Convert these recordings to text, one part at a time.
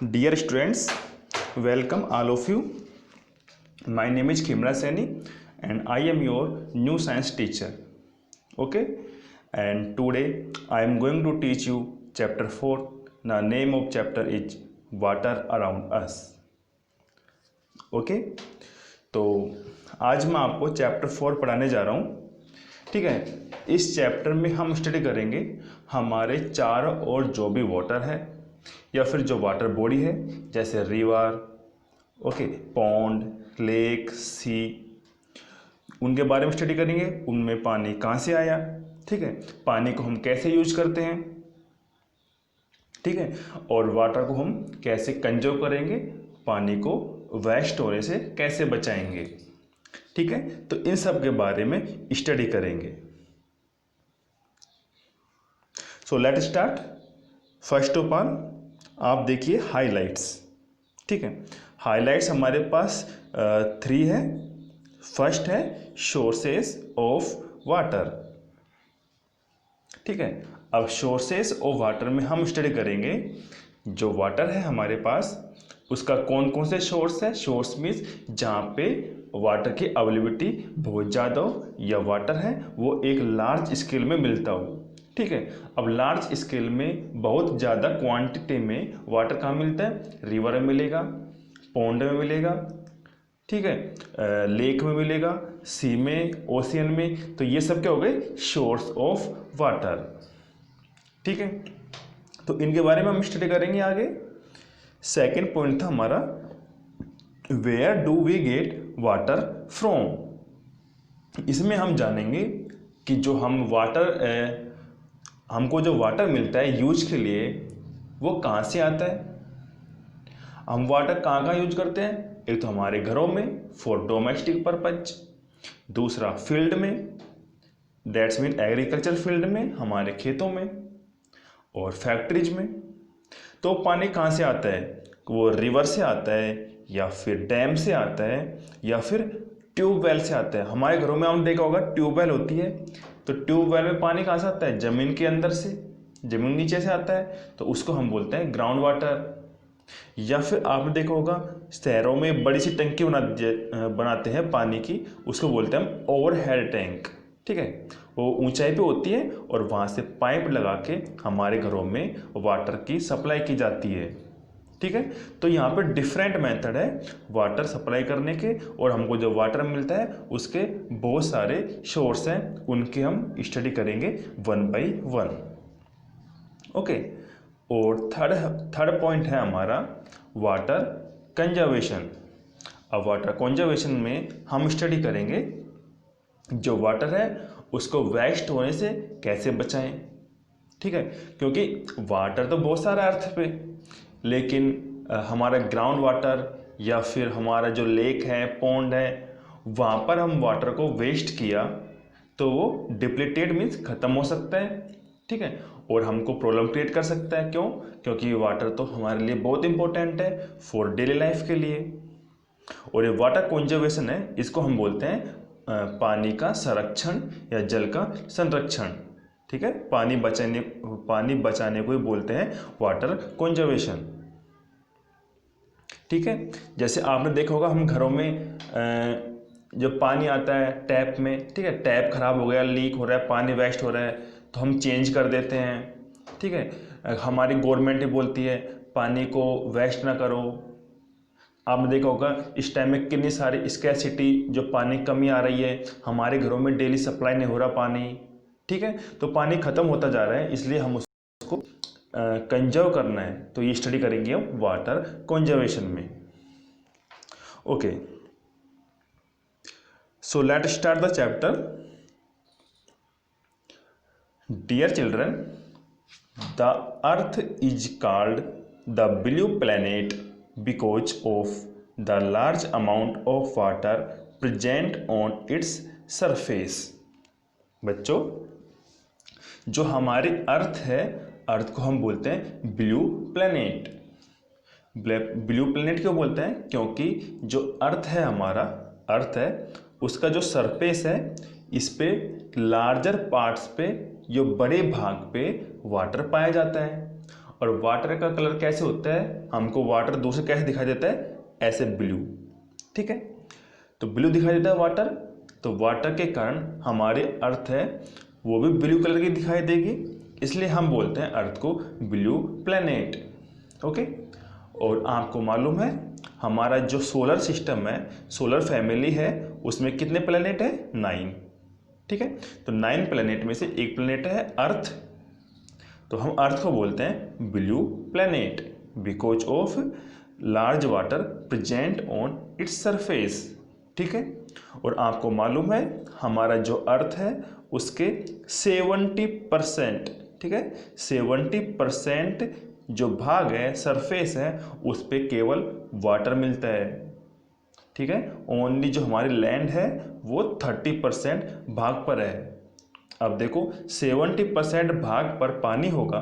Dear students, welcome all of you. My name is Khimra Saini and I am your new science teacher. Okay, and today I am going to teach you chapter 4. The name of chapter is Water Around Us. Okay, तो आज मैं आपको chapter 4 पढ़ाने जा रहा हूँ. ठीक है, इस चैप्टर में हम स्टडी करेंगे हमारे चारों ओर जो भी वाटर है या फिर जो वाटर बॉडी है, जैसे रिवर, ओके, पॉन्ड, लेक, सी, उनके बारे में स्टडी करेंगे. उनमें पानी कहाँ से आया, ठीक है, पानी को हम कैसे यूज करते हैं, ठीक है, और वाटर को हम कैसे कंजर्व करेंगे, पानी को वेस्ट होने से कैसे बचाएंगे. ठीक है, तो इन सब के बारे में स्टडी करेंगे. सो let start. First of all आप देखिए हाइलाइट्स. ठीक है, हाइलाइट्स हमारे पास 3 है. फर्स्ट है सोर्सेस ऑफ वाटर. ठीक है, अब सोर्सेस ऑफ वाटर में हम स्टडी करेंगे जो वाटर है हमारे पास उसका कौन कौन से सोर्स है. सोर्स मीन्स जहाँ पे वाटर की अवेलेबिलिटी बहुत ज़्यादा हो या वाटर है वो एक लार्ज स्केल में मिलता हो. ठीक है, अब लार्ज स्केल में बहुत ज़्यादा क्वांटिटी में वाटर कहाँ मिलता है, रिवर में मिलेगा, पॉन्ड में मिलेगा, ठीक है, लेक में मिलेगा, सी में, ओशियन में. तो ये सब क्या हो गए, सोर्स ऑफ वाटर. ठीक है, तो इनके बारे में हम स्टडी करेंगे आगे. सेकेंड पॉइंट था हमारा where do we get water from. इसमें हम जानेंगे कि जो हम वाटर हमको जो वाटर मिलता है यूज के लिए वो कहाँ से आता है. हम वाटर कहाँ कहाँ यूज करते हैं, एक तो हमारे घरों में फॉर डोमेस्टिक पर्पज, दूसरा फील्ड में, दैट्स मीन एग्रीकल्चर फील्ड में, हमारे खेतों में, और फैक्ट्रीज में. तो पानी कहाँ से आता है, वो रिवर से आता है या फिर डैम से आता है या फिर ट्यूबवेल से आता है. हमारे घरों में हमने देखा होगा ट्यूबवेल होती है, तो ट्यूबवेल में पानी कहाँ से आता है, ज़मीन के अंदर से, ज़मीन नीचे से आता है, तो उसको हम बोलते हैं ग्राउंड वाटर. या फिर आपने देखा होगा शहरों में बड़ी सी टंकी बनाते हैं पानी की, उसको बोलते हैं हम ओवरहेड टैंक. ठीक है, वो ऊंचाई पे होती है और वहाँ से पाइप लगा के हमारे घरों में वाटर की सप्लाई की जाती है. ठीक है, तो यहाँ पे डिफरेंट मेथड है वाटर सप्लाई करने के, और हमको जो वाटर मिलता है उसके बहुत सारे सोर्स हैं, उनके हम स्टडी करेंगे 1 by 1. ओके, और थर्ड पॉइंट है हमारा वाटर कंजर्वेशन. अब वाटर कंजर्वेशन में हम स्टडी करेंगे जो वाटर है उसको वेस्ट होने से कैसे बचाएं. ठीक है, क्योंकि वाटर तो बहुत सारा अर्थ पे, लेकिन हमारा ग्राउंड वाटर या फिर हमारा जो लेक है, पॉन्ड है, वहाँ पर हम वाटर को वेस्ट किया तो वो डिप्लीटेड मीन्स ख़त्म हो सकता है. ठीक है, और हमको प्रॉब्लम क्रिएट कर सकता है. क्यों, क्योंकि वाटर तो हमारे लिए बहुत इंपॉर्टेंट है फॉर डेली लाइफ के लिए. और ये वाटर कंजर्वेशन है, इसको हम बोलते हैं पानी का संरक्षण या जल का संरक्षण. ठीक है, पानी बचाने को ही बोलते हैं वाटर कंजर्वेशन. ठीक है, जैसे आपने देखा होगा हम घरों में जब पानी आता है टैप में, ठीक है, टैप खराब हो गया, लीक हो रहा है, पानी वेस्ट हो रहा है, तो हम चेंज कर देते हैं. ठीक है, हमारी गवर्नमेंट ही बोलती है पानी को वेस्ट ना करो. आपने देखा होगा इस टाइम में कितनी सारी स्कैरसिटी, जो पानी कमी आ रही है, हमारे घरों में डेली सप्लाई नहीं हो रहा पानी. ठीक है, तो पानी ख़त्म होता जा रहा है, इसलिए हम उसको कंजर्व करना है. तो ये स्टडी करेंगे हम वाटर कंजर्वेशन में. Okay, so let start the chapter. Dear children, the earth is called the blue planet because of the large amount of water present on its surface. बच्चों, जो हमारी अर्थ है, अर्थ को हम बोलते हैं ब्लू प्लैनेट. ब्लू प्लैनेट क्यों बोलते हैं, क्योंकि जो अर्थ है, हमारा अर्थ है, उसका जो सरफेस है, इस पे लार्जर पार्ट्स पे, जो बड़े भाग पे वाटर पाया जाता है, और वाटर का कलर कैसे होता है, हमको वाटर दूर से कैसे दिखाई देता है, ऐसे ब्लू। ठीक है, तो ब्लू दिखाई देता है वाटर, तो वाटर के कारण हमारे अर्थ है वो भी ब्लू कलर की दिखाई देगी, इसलिए हम बोलते हैं अर्थ को ब्लू प्लैनेट। ओके, और आपको मालूम है हमारा जो सोलर सिस्टम है, सोलर फैमिली है, उसमें कितने प्लैनेट है, 9। ठीक है, तो 9 प्लैनेट में से एक प्लैनेट है अर्थ, तो हम अर्थ को बोलते हैं blue planet because of large water present on its surface. ठीक है, और आपको मालूम है हमारा जो अर्थ है उसके 70%, ठीक है, 70% जो भाग है, सरफेस है, उस पे केवल वाटर मिलता है। ठीक है, ओनली जो हमारी लैंड है वो 30% भाग पर है। अब देखो 70% भाग पर पानी होगा,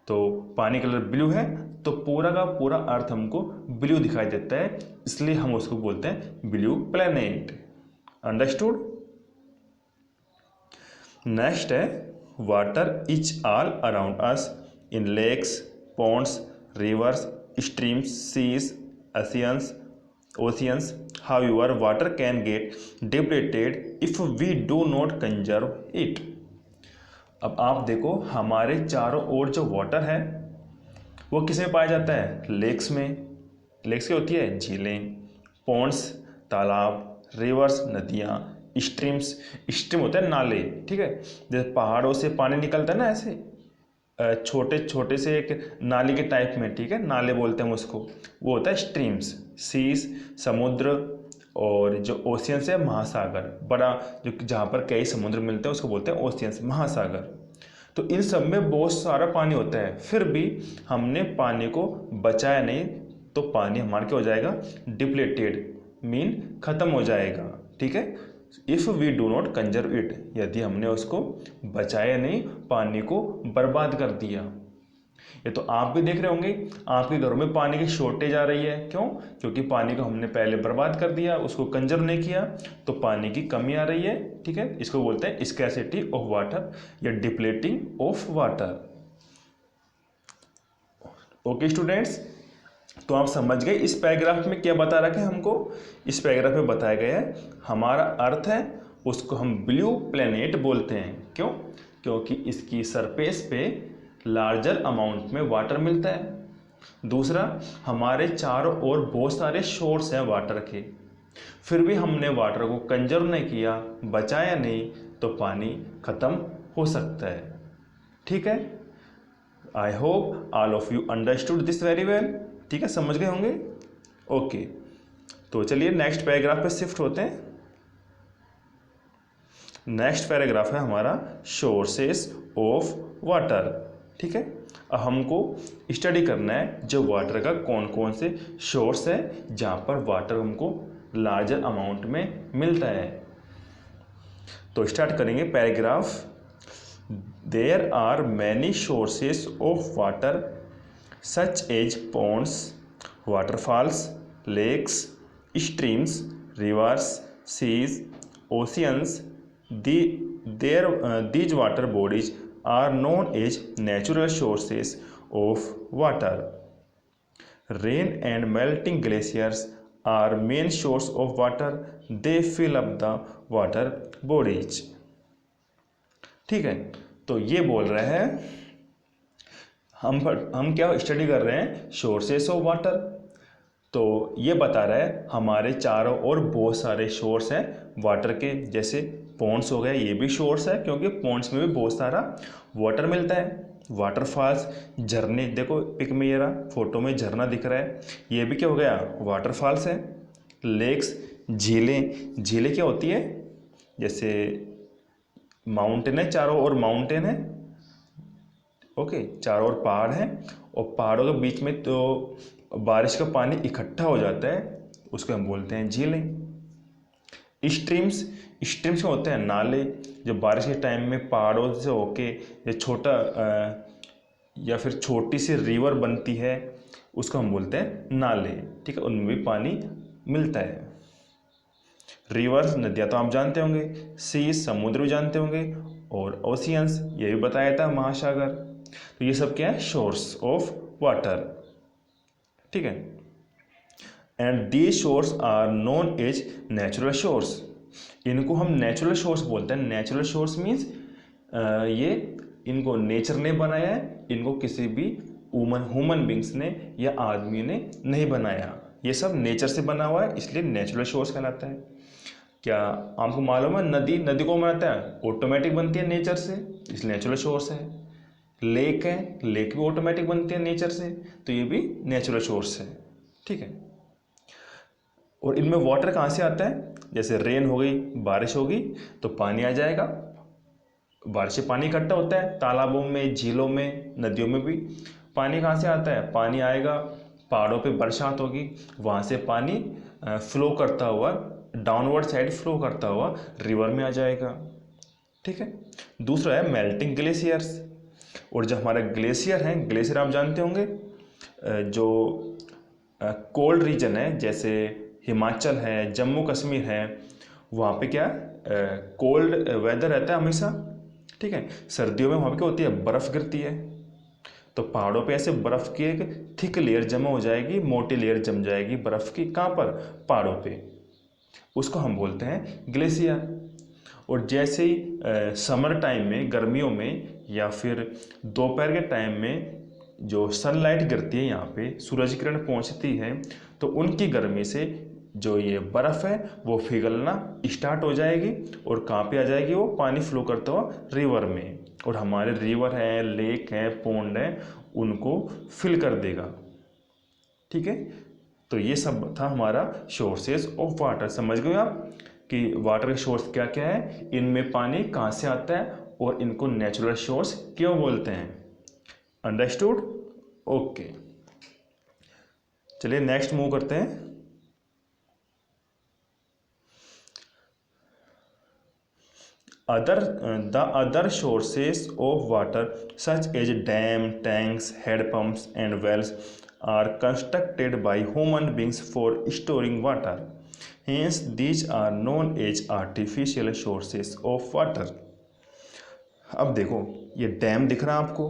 तो पानी कलर ब्लू है, तो पूरा का पूरा अर्थ हमको ब्लू दिखाई देता है, इसलिए हम उसको बोलते हैं ब्लू प्लैनेट। अंडरस्टूड। नेक्स्ट है water is all around us in lakes, ponds, rivers, streams, seas, oceans. However, water can get depleted if we do not conserve it. अब आप देखो हमारे चारों ओर जो वाटर है वो किस में पाया जाता है, लेक्स में। लेक्स क्या होती है, झीलें, पॉन्ड्स तालाब, रिवर्स नदियाँ, स्ट्रीम्स, स्ट्रीम होता है नाले। ठीक है, जैसे पहाड़ों से पानी निकलता है ना, ऐसे छोटे छोटे से एक नाली के टाइप में। ठीक है, नाले बोलते हैं उसको, वो होता है स्ट्रीम्स। सीज समुद्र, और जो ओशियंस है महासागर, बड़ा जो जहाँ पर कई समुद्र मिलते हैं उसको बोलते हैं ओशियंस, महासागर। तो इन सब में बहुत सारा पानी होता है, फिर भी हमने पानी को बचाया नहीं, तो पानी हमारा क्या हो जाएगा, डिप्लेटेड, मीन खत्म हो जाएगा। ठीक है, if we do not conserve it, यदि हमने उसको बचाया नहीं, पानी को बर्बाद कर दिया। ये तो आप भी देख रहे होंगे, आपके घरों में पानी की शॉर्टेज आ रही है, क्यों, क्योंकि पानी को हमने पहले बर्बाद कर दिया, उसको कंजर्व नहीं किया, तो पानी की कमी आ रही है। ठीक है, इसको बोलते हैं स्कैर्सिटी ऑफ वाटर या depleting of water. Okay students, तो आप समझ गए इस पैराग्राफ में क्या बता रखा है हमको। इस पैराग्राफ में बताया गया है हमारा अर्थ है उसको हम ब्लू प्लैनेट बोलते हैं, क्यों, क्योंकि इसकी सरफेस पे लार्जर अमाउंट में वाटर मिलता है। दूसरा, हमारे चारों ओर बहुत सारे सोर्स हैं वाटर के, फिर भी हमने वाटर को कंजर्व नहीं किया, बचाया नहीं, तो पानी खत्म हो सकता है। ठीक है, I hope all of you understood this very well. ठीक है, समझ गए होंगे। ओके, तो चलिए नेक्स्ट पैराग्राफ पे शिफ्ट होते हैं। नेक्स्ट पैराग्राफ है हमारा सोर्सेस ऑफ वाटर। ठीक है, अब हमको स्टडी करना है जो वाटर का कौन कौन से सोर्स है जहाँ पर वाटर हमको लार्जर अमाउंट में मिलता है। तो स्टार्ट करेंगे paragraph. There are many sources of water such as ponds, waterfalls, lakes, streams, rivers, seas, oceans. These water bodies are known as natural sources of water. Rain and melting glaciers are main source of water. They fill up the water bodies. ठीक है, तो ये बोल रहे हैं हम क्या study कर रहे हैं, सोर्सेस ऑफ वाटर। तो ये बता रहा है हमारे चारों ओर बहुत सारे सोर्स हैं वाटर के, जैसे पॉन्ड्स हो गए, ये भी सोर्स है क्योंकि पॉन्ड्स में भी बहुत सारा वाटर मिलता है। वाटरफॉल्स, झरने, देखो पिक में ये रहा, फोटो में झरना दिख रहा है, ये भी क्या हो गया, वाटरफॉल्स है। लेक्स, झीलें, झीलें क्या होती है, जैसे माउंटेन है, चारों ओर माउंटेन है। ओके, चारों ओर पहाड़ हैं और पहाड़ों के बीच में तो बारिश का पानी इकट्ठा हो जाता है, उसको हम बोलते हैं झीलें। स्ट्रीम्स, स्ट्रीम्स क्या होते हैं, नाले, जो बारिश के टाइम में पहाड़ों से होके या छोटा या फिर छोटी सी रिवर बनती है, उसको हम बोलते हैं नाले। ठीक है, उनमें भी पानी मिलता है। रिवर्स, नदियाँ तो आप जानते होंगे, सी, समुद्र भी जानते होंगे, और ओशियंस, ये भी बताया था, महासागर। तो ये सब क्या है, सोर्स ऑफ वाटर, ठीक है। And these source are known as natural source, इनको हम नेचुरल सोर्स बोलते हैं। नेचुरल सोर्स मीन्स ये इनको नेचर ने बनाया है, इनको किसी भी ह्यूमन बींग्स ने या आदमी ने नहीं बनाया, ये सब नेचर से बना हुआ है, इसलिए नेचुरल सोर्स कहलाता है। क्या आपको मालूम है, नदी नदी को बनाता है, ऑटोमेटिक बनती है नेचर से, इसलिए नेचुरल सोर्स है। लेक है, लेक भी ऑटोमेटिक बनती है नेचर से, तो ये भी नेचुरल सोर्स है, ठीक है। और इनमें वाटर कहाँ से आता है, जैसे रेन हो गई, बारिश होगी तो पानी आ जाएगा, बारिश से पानी इकट्ठा होता है, तालाबों में, झीलों में, नदियों में भी पानी कहाँ से आता है, पानी आएगा, पहाड़ों पे बरसात होगी, वहाँ से पानी फ्लो करता हुआ डाउनवर्ड साइड फ्लो करता हुआ रिवर में आ जाएगा, ठीक है। दूसरा है मेल्टिंग ग्लेशियर्स, और जो हमारा ग्लेशियर है, ग्लेशियर आप जानते होंगे, जो कोल्ड रीजन है, जैसे हिमाचल है, जम्मू कश्मीर है, वहाँ पे क्या कोल्ड वेदर रहता है हमेशा, ठीक है। सर्दियों में वहाँ पे क्या होती है, बर्फ़ गिरती है, तो पहाड़ों पे ऐसे बर्फ़ की एक थिक लेयर जमा हो जाएगी, मोटी लेयर जम जाएगी बर्फ़ की, कहाँ पर, पहाड़ों पे, उसको हम बोलते हैं ग्लेशियर। और जैसे ही समर टाइम में, गर्मियों में, या फिर दोपहर के टाइम में जो सनलाइट गिरती है, यहाँ पे सूरज किरण पहुँचती है, तो उनकी गर्मी से जो ये बर्फ़ है वो पिघलना स्टार्ट हो जाएगी, और कहाँ पे आ जाएगी, वो पानी फ्लो करता हुआ रिवर में, और हमारे रिवर है, लेक है, पॉन्ड है, उनको फिल कर देगा, ठीक है। तो ये सब था हमारा सोर्सेज ऑफ वाटर। समझ गए आप कि वाटर के सोर्स क्या क्या है, इनमें पानी कहाँ से आता है, और इनको नेचुरल सोर्स क्यों बोलते हैं। Understood, okay. चलिए नेक्स्ट मूव करते हैं। The other sources of water such as dam, tanks, head pumps and wells are constructed by human beings for storing water. Hence these are known as artificial sources of water. अब देखो, ये dam दिख रहा है आपको,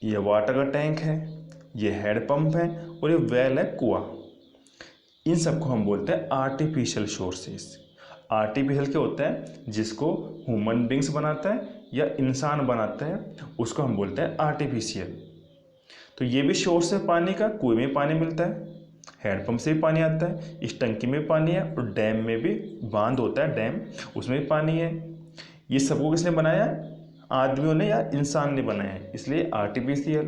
ये water का tank है, ये हेड पंप है, और ये वेल है, कुआं। इन सबको हम बोलते हैं आर्टिफिशियल सोर्सेस। आर्टिफिशियल क्या होता है, जिसको ह्यूमन बींग्स बनाता है या इंसान बनाता है, उसको हम बोलते हैं आर्टिफिशियल। तो ये भी सोर्स है पानी का, कुएं में पानी मिलता है, हैंडपम्प से भी पानी आता है, इस टंकी में पानी है, और डैम में भी बांध होता है डैम, उसमें भी पानी है। ये सबको किसने बनाया, आदमियों ने या इंसान ने बनाया है, इसलिए आर्टिफिशियल,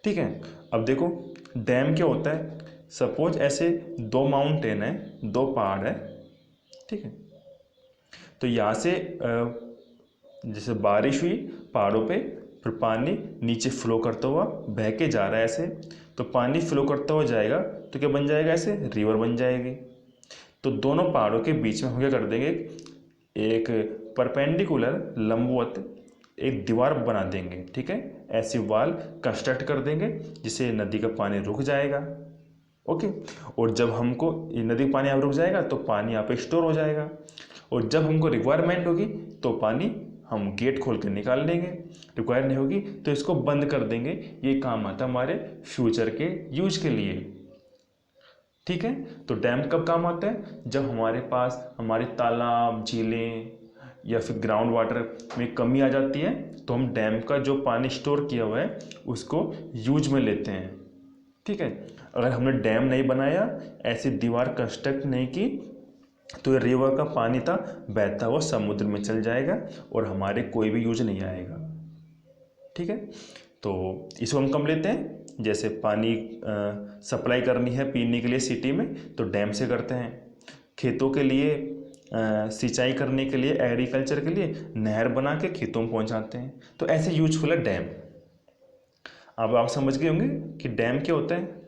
ठीक है। अब देखो डैम क्या होता है, सपोज ऐसे दो माउंटेन है, दो पहाड़ है, ठीक है। तो यहाँ से जैसे बारिश हुई पहाड़ों पे, फिर पानी नीचे फ्लो करता हुआ बह के जा रहा है ऐसे, तो पानी फ्लो करता हुआ जाएगा तो क्या बन जाएगा, ऐसे रिवर बन जाएगी। तो दोनों पहाड़ों के बीच में हम क्या कर देंगे, एक परपेंडिकुलर लंबवत एक दीवार बना देंगे, ठीक है। ऐसी वॉल कंस्ट्रक्ट कर देंगे जिससे नदी का पानी रुक जाएगा, ओके। और जब हमको ये नदी का पानी यहाँ रुक जाएगा तो पानी यहाँ पे स्टोर हो जाएगा, और जब हमको रिक्वायरमेंट होगी तो पानी हम गेट खोल के निकाल लेंगे, रिक्वायर नहीं होगी तो इसको बंद कर देंगे। ये काम आता है हमारे फ्यूचर के यूज के लिए, ठीक है। तो डैम कब काम आता है, जब हमारे पास हमारे तालाब, झीलें या फिर ग्राउंड वाटर में कमी आ जाती है, तो हम डैम का जो पानी स्टोर किया हुआ है उसको यूज में लेते हैं, ठीक है। अगर हमने डैम नहीं बनाया, ऐसी दीवार कंस्ट्रक्ट नहीं की, तो ये रिवर का पानी था बहता हुआ समुद्र में चल जाएगा और हमारे कोई भी यूज नहीं आएगा, ठीक है। तो इसको हम कम लेते हैं, जैसे पानी सप्लाई करनी है पीने के लिए सिटी में तो डैम से करते हैं, खेतों के लिए सिंचाई करने के लिए, एग्रीकल्चर के लिए नहर बना के खेतों में पहुंचाते हैं, तो ऐसे यूजफुल है डैम। अब आप समझ गए होंगे कि डैम क्या होता है।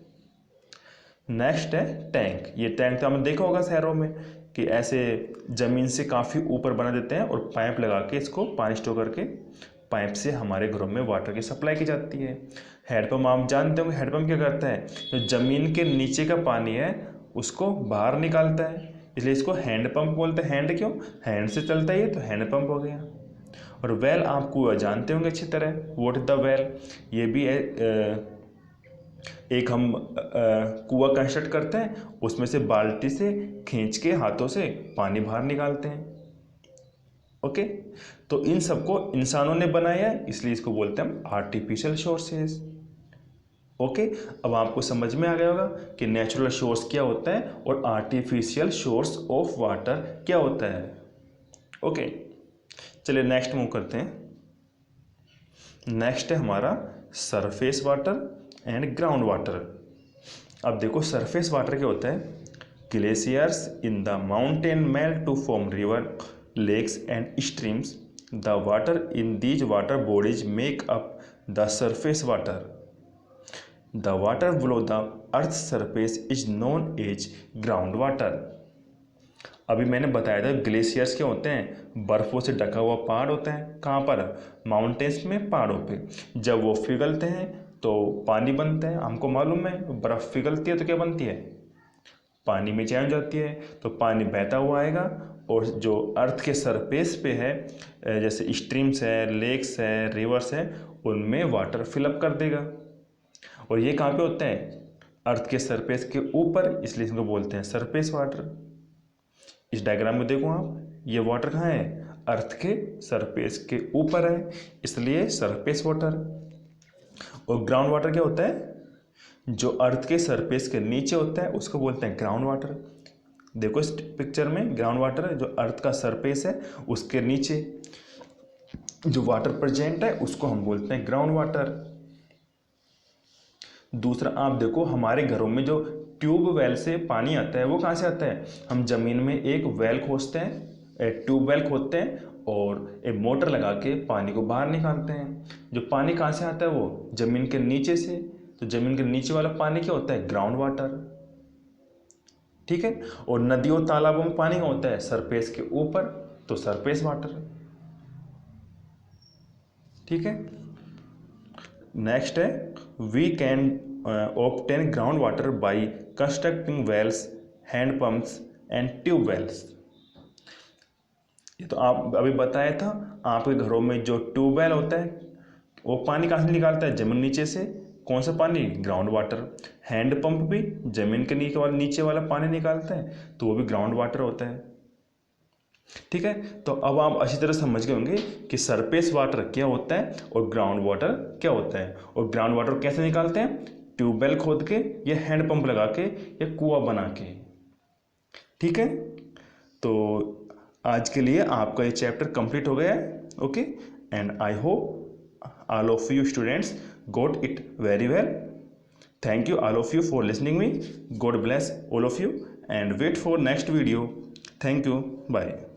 नेक्स्ट है टैंक। ये टैंक तो आपने देखा होगा शहरों में कि ऐसे ज़मीन से काफ़ी ऊपर बना देते हैं और पाइप लगा के इसको पानी स्टोर करके पाइप से हमारे घरों में वाटर की सप्लाई की जाती है। हैंडपम्प आप जानते होंगे, हैंडपम्प क्या करता है, जो ज़मीन के नीचे का पानी है उसको बाहर निकालता है, इसलिए इसको हैंडपम्प बोलते हैं। हैंड क्यों, हैंड से चलता है ये, तो हैंडपम्प हो गया। और वेल आप कुआं जानते होंगे अच्छी तरह, व्हाट इज द वेल। ये भी एक हम कुआं कंस्ट्रक्ट करते हैं, उसमें से बाल्टी से खींच के हाथों से पानी बाहर निकालते हैं। ओके, तो इन सबको इंसानों ने बनाया है, इसलिए इसको बोलते हैं हम आर्टिफिशियल सोर्सेज। ओके, अब आपको समझ में आ गया होगा कि नेचुरल सोर्स क्या होता है और आर्टिफिशियल सोर्स ऑफ वाटर क्या होता है। ओके, चलिए नेक्स्ट मूव करते हैं। नेक्स्ट है हमारा surface water and ground water. अब देखो सरफेस वाटर क्या होता है। Glaciers in the mountain melt to form river, lakes and streams. The water in these water bodies make up the surface water. The water below the earth surface is known as ground water. अभी मैंने बताया था glaciers क्या होते हैं, बर्फ़ों से ढका हुआ पहाड़ होता है। कहाँ पर? माउंटेन्स में, पहाड़ों पे। जब वो पिघलते हैं तो पानी बनता है। हमको मालूम है बर्फ़ पिघलती है तो क्या बनती है, पानी में चेंज हो जाती है, तो पानी बहता हुआ आएगा और जो अर्थ के सरफेस पे है, जैसे स्ट्रीम्स है, लेक्स है, रिवर्स है, उनमें वाटर फिलअप कर देगा। और ये कहाँ पे होते हैं? अर्थ के सरफेस के ऊपर, इसलिए इसको बोलते हैं सरफेस वाटर। इस डायग्राम में देखो आप, ये वाटर कहाँ है? अर्थ के सरफेस के ऊपर है, इसलिए सरफेस वाटर। और ग्राउंड वाटर क्या होता है? जो अर्थ के सरफेस के नीचे होता है उसको बोलते हैं ग्राउंड वाटर। देखो इस पिक्चर में ग्राउंड वाटर जो अर्थ का सरफेस है उसके नीचे जो वाटर प्रेजेंट है उसको हम बोलते हैं ग्राउंड वाटर। दूसरा आप देखो, हमारे घरों में जो ट्यूबवेल से पानी आता है वो कहाँ से आता है? हम ज़मीन में एक वेल खोदते हैं, ट्यूबवेल खोदते हैं और एक मोटर लगा के पानी को बाहर निकालते हैं। जो पानी कहाँ से आता है? वो ज़मीन के नीचे से। तो ज़मीन के नीचे वाला पानी क्या होता है? Ground water. ठीक है। और नदियों तालाबों में पानी क्या होता है? सरफेस के ऊपर, तो सरफेस वाटर। ठीक है। नेक्स्ट है, we can obtain ground water by constructing wells, hand pumps and tube wells. ये तो आप अभी बताया था, आपके घरों में जो ट्यूबवेल होता है वो पानी कहाँ से निकालता है? जमीन नीचे से। कौन सा पानी? Ground water. हैंड पंप भी जमीन के नीचे वाला पानी निकालता है, तो वो भी ग्राउंड वाटर होता है। ठीक है, तो अब आप अच्छी तरह समझ गए होंगे कि सरफेस वाटर क्या होता है और ग्राउंड वाटर क्या होता है। और ग्राउंड वाटर कैसे निकालते हैं? ट्यूबवेल खोद के या हैंड पंप लगा के या कुआं बना के। ठीक है, तो आज के लिए आपका ये चैप्टर कंप्लीट हो गया है। Okay, and I hope all of you students got it very well. Thank you all of you for listening me. God bless all of you and wait for next video. Thank you. Bye.